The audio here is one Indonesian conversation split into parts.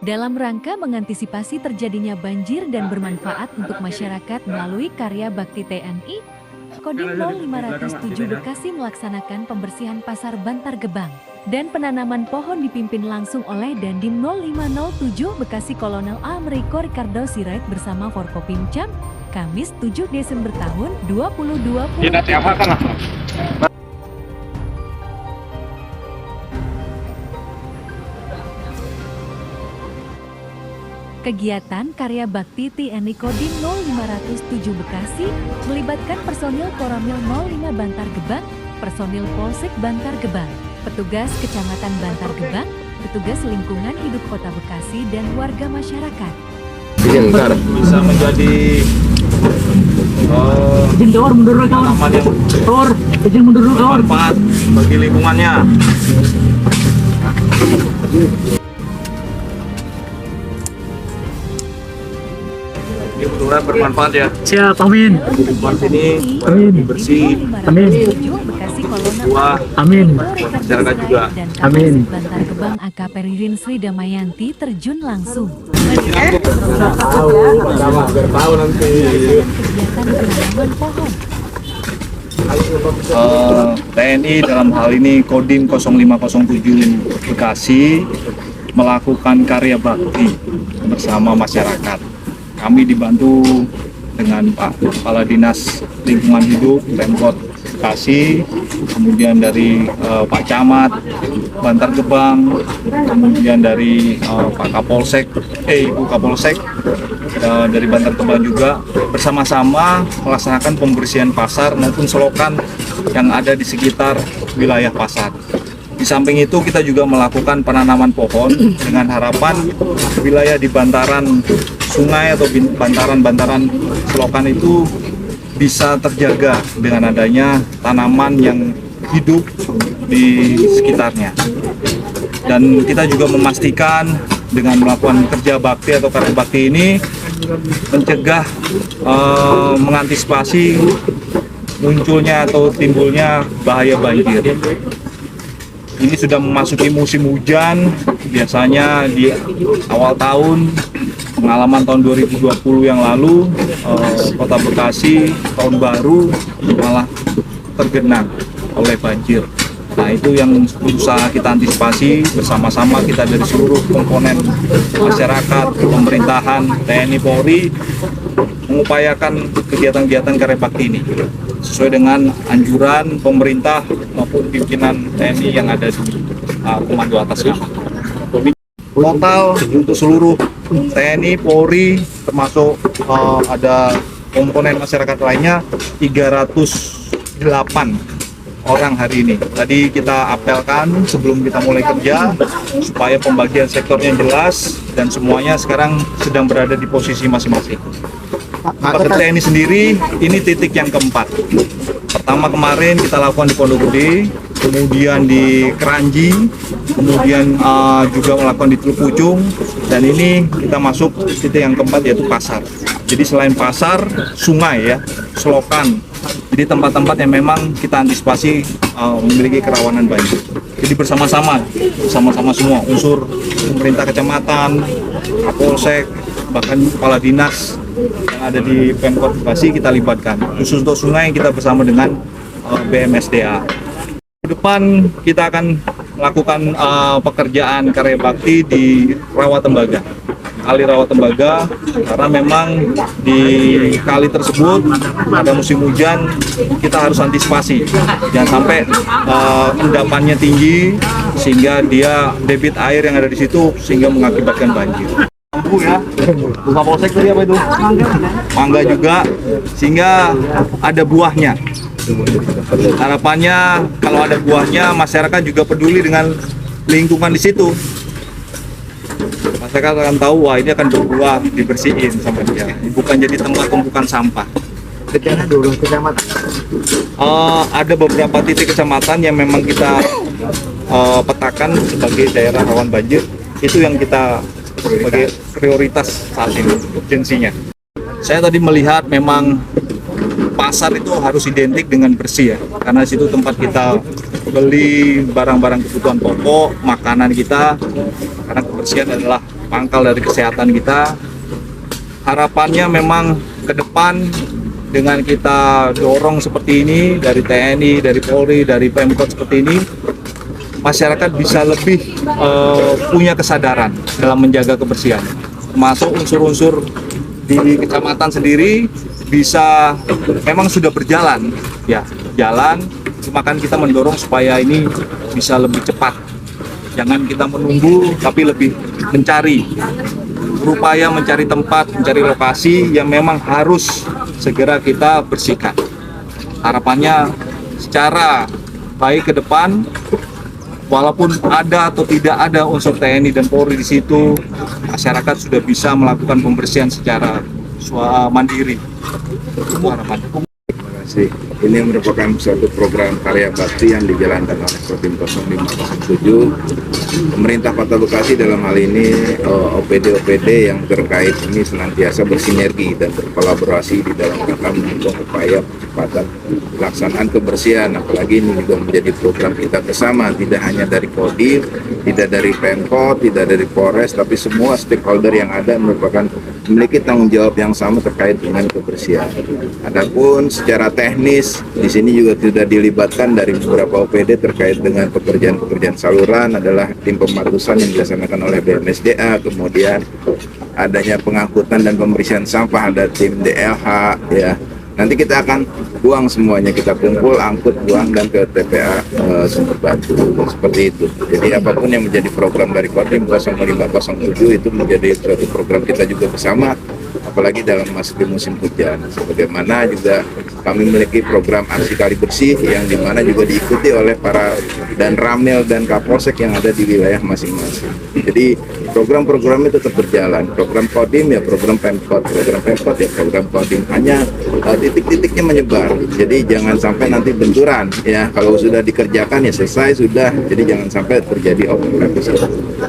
dalam rangka mengantisipasi terjadinya banjir dan bermanfaat untuk masyarakat melalui karya bakti TNI, Kodim 0507 Bekasi melaksanakan pembersihan pasar Bantar Gebang dan penanaman pohon dipimpin langsung oleh Dandim 0507 Bekasi Kolonel Ameriko Ricardo Sirait bersama Forkopimcam, Kamis 7 Desember tahun 2020. Kegiatan karya bakti TNI Kodim 0507 Bekasi melibatkan personil Koramil 05 Bantar Gebang, personil Polsek Bantar Gebang, petugas Kecamatan Bantar Gebang, petugas lingkungan hidup Kota Bekasi, dan warga masyarakat. Bisa menjadi tanaman yang bermanfaat bagi lingkungannya. Ini benar bermanfaat ya. Siap, amin. Lingkungan sini Amin. bersih, Amin. Bekasi Kolonel buah, Amin. masyarakat juga. dan Amin. Kapolsek Bantar Gebang AKP Ririn Sri Damayanti terjun langsung. Tahu nanti. Kegiatan penanaman pohon. TNI dalam hal ini Kodim 0507 Bekasi melakukan karya bakti bersama masyarakat. Kami dibantu dengan Pak Kepala Dinas Lingkungan Hidup Pemkot Bekasi, kemudian dari Pak Camat Bantar Gebang, kemudian dari Pak Kapolsek, Ibu Kapolsek dari Bantar Gebang juga, bersama-sama melaksanakan pembersihan pasar maupun selokan yang ada di sekitar wilayah pasar. Di samping itu kita juga melakukan penanaman pohon dengan harapan wilayah di bantaran sungai atau bantaran-bantaran selokan itu bisa terjaga dengan adanya tanaman yang hidup di sekitarnya. Dan kita juga memastikan dengan melakukan kerja bakti atau karya bakti ini mencegah mengantisipasi munculnya atau timbulnya bahaya banjir. Ini sudah memasuki musim hujan, biasanya di awal tahun, pengalaman tahun 2020 yang lalu, Kota Bekasi tahun baru malah tergenang oleh banjir. Nah, itu yang berusaha kita antisipasi bersama-sama kita dari seluruh komponen masyarakat, pemerintahan, TNI, Polri, mengupayakan kegiatan-kegiatan karya bakti ini sesuai dengan anjuran pemerintah maupun pimpinan TNI yang ada di komando atas kami. Total untuk seluruh TNI, Polri, termasuk ada komponen masyarakat lainnya 308 orang hari ini. Tadi kita apelkan sebelum kita mulai kerja supaya pembagian sektornya jelas dan semuanya sekarang sedang berada di posisi masing-masing. Pekerja ini sendiri, ini titik yang keempat. Pertama kemarin kita lakukan di Pondok Gede, kemudian di Keranji, kemudian juga melakukan di Teluk Pucung, dan ini kita masuk titik yang keempat yaitu pasar. Jadi selain pasar, sungai ya, selokan. Jadi tempat-tempat yang memang kita antisipasi memiliki kerawanan banjir. Jadi bersama-sama semua unsur pemerintah kecamatan, Kapolsek, bahkan kepala dinas yang ada di Pemkot Bekasi kita libatkan. Khusus untuk sungai kita bersama dengan BMSDA. Ke depan kita akan melakukan pekerjaan karya bakti di Rawa Tembaga. Kali Rawa Tembaga, karena memang di kali tersebut pada musim hujan kita harus antisipasi jangan sampai endapannya tinggi sehingga dia debit air yang ada di situ sehingga mengakibatkan banjir. Lampu ya, buka polsek tadi apa itu? Mangga juga, sehingga ada buahnya. Harapannya kalau ada buahnya masyarakat juga peduli dengan lingkungan di situ. Masyarakat akan tahu, wah ini akan berbuah, dibersihin sama dia, bukan jadi tempat tumpukan sampah. Dulu kecamatan. Ada beberapa titik kecamatan yang memang kita petakan sebagai daerah rawan banjir, itu yang kita sebagai prioritas saat ini, urgensinya. Saya tadi melihat memang pasar itu harus identik dengan bersih ya, karena situ tempat kita beli barang-barang kebutuhan pokok, makanan kita, karena kebersihan adalah pangkal dari kesehatan kita. Harapannya memang ke depan dengan kita dorong seperti ini dari TNI, dari Polri, dari Pemkot seperti ini, masyarakat bisa lebih punya kesadaran dalam menjaga kebersihan. Termasuk unsur-unsur di kecamatan sendiri bisa memang sudah berjalan, ya jalan. Cuma kan kita mendorong supaya ini bisa lebih cepat. Jangan kita menunggu, tapi lebih mencari, berupaya mencari tempat, mencari lokasi yang memang harus segera kita bersihkan. Harapannya secara baik ke depan, walaupun ada atau tidak ada unsur TNI dan Polri di situ, masyarakat sudah bisa melakukan pembersihan secara mandiri. Itu harapan. Terima kasih. Ini merupakan suatu program karya bakti yang dijalankan oleh Kodim 0507. Pemerintah Kota Bekasi dalam hal ini OPD-OPD yang terkait ini senantiasa bersinergi dan berkolaborasi di dalam rangka mendukung upaya percepatan pelaksanaan kebersihan. Apalagi ini juga menjadi program kita bersama, tidak hanya dari Kodim, tidak dari Pemkot, tidak dari Polres, tapi semua stakeholder yang ada merupakan memiliki tanggung jawab yang sama terkait dengan kebersihan. Adapun secara teknis di sini juga sudah dilibatkan dari beberapa OPD terkait dengan pekerjaan-pekerjaan saluran adalah tim pematusan yang dilaksanakan oleh BMSDA, kemudian adanya pengangkutan dan pembersihan sampah ada tim DLH ya. Nanti kita akan buang semuanya, kita kumpul, angkut, buang dan ke TPA Sumber Batu seperti itu. Jadi apapun yang menjadi program dari Kodim 0507 itu menjadi suatu program kita juga bersama, apalagi dalam masuk musim hujan. Sebagaimana juga kami memiliki program aksi kali bersih yang dimana juga diikuti oleh para dan Ramil dan Kapolsek yang ada di wilayah masing-masing. Jadi program-program itu tetap berjalan. Program Kodim ya program Pemkot, program Pemkot ya program Kodim. Hanya titik-titiknya menyebar. Jadi jangan sampai nanti benturan ya. Kalau sudah dikerjakan ya selesai sudah. Jadi jangan sampai terjadi overlapping.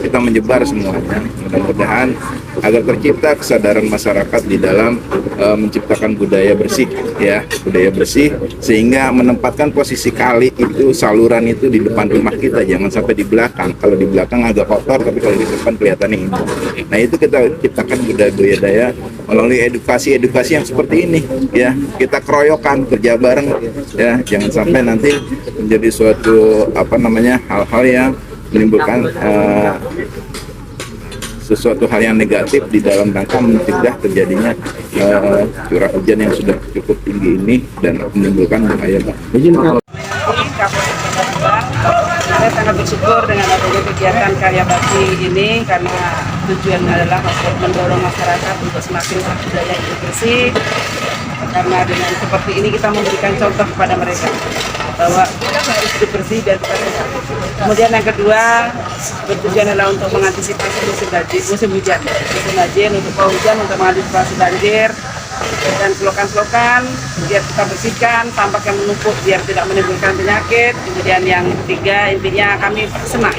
Kita menyebar semuanya. Mudah-mudahan agar tercipta kesadaran masyarakat di dalam menciptakan budaya bersih ya, budaya bersih sehingga menempatkan posisi kali itu saluran itu di depan rumah kita, jangan sampai di belakang. Kalau di belakang agak kotor tapi kalau di depan kelihatan ini. Nah, itu kita ciptakan budaya melalui edukasi yang seperti ini ya. Kita keroyokan, kerja bareng ya, jangan sampai nanti menjadi suatu hal-hal yang menimbulkan sesuatu hal yang negatif di dalam rangka mencegah terjadinya curah hujan yang sudah cukup tinggi ini dan menimbulkan bahaya. Saya sangat bersyukur dengan adanya kegiatan karya bakti ini karena tujuan adalah untuk mendorong masyarakat untuk semakin budaya hidup bersih. Karena dengan seperti ini kita memberikan contoh kepada mereka bahwa kita harus hidup bersih dan kita sehat. Kemudian yang kedua bertujuan adalah untuk mengantisipasi musim hujan untuk hujan, untuk mengantisipasi banjir dan selokan-selokan biar kita bersihkan, sampah yang menumpuk biar tidak menimbulkan penyakit. Kemudian yang ketiga intinya kami senang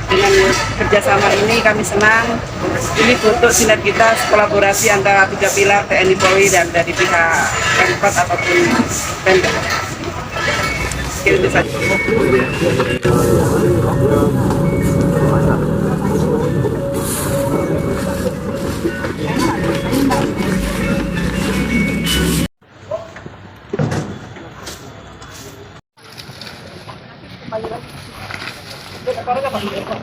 dengan kerjasama ini, kami senang ini bentuk sinergitas kolaborasi antara tiga pilar TNI Polri dan dari pihak Pemkot ataupun Pemda. Itu saja.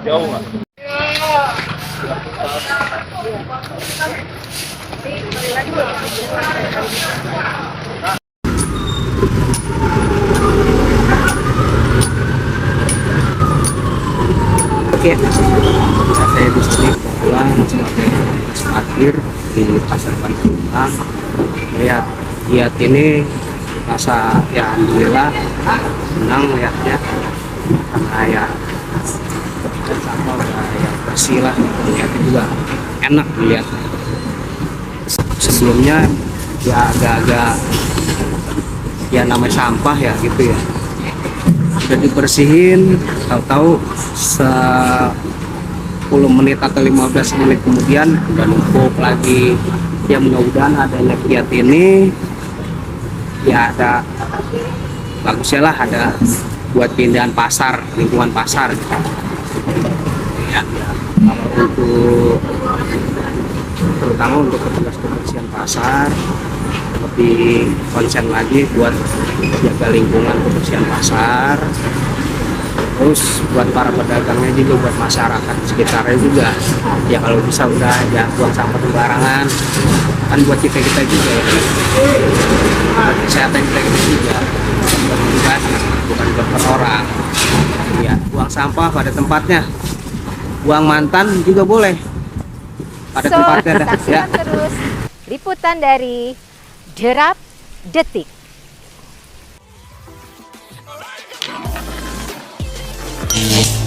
Jauh nggak? Oke, saya Gusti kebetulan sebagai parkir di Pasar Bantar. Lihat ini rasa ya alhamdulillah senang lihatnya karena ya dan sampah udah ya bersih lah, lihatnya juga enak dilihat. Sebelumnya ya agak-agak ya namanya sampah ya gitu ya, udah dibersihin tahu-tahu 10 menit atau 15 menit kemudian udah numpuk lagi. Ya mudah-mudahan adanya kegiatan ini ya ada bagusnya lah, ada buat pindahan pasar, lingkungan pasar gitu. Ya, Kalau untuk terutama untuk petugas kebersihan pasar lebih konsen lagi buat jaga lingkungan kebersihan pasar. Terus buat para pedagangnya juga, buat masyarakat sekitarnya juga, ya kalau bisa udah jangan buang sampah sembarangan, kan buat kita juga ya, buat kesehatan kita juga, buat pribadi bukan buat per orang. Ya buang sampah pada tempatnya, buang mantan juga boleh pada tempatnya dah, ya. Saksikan terus liputan dari Derap Detik. Yeah.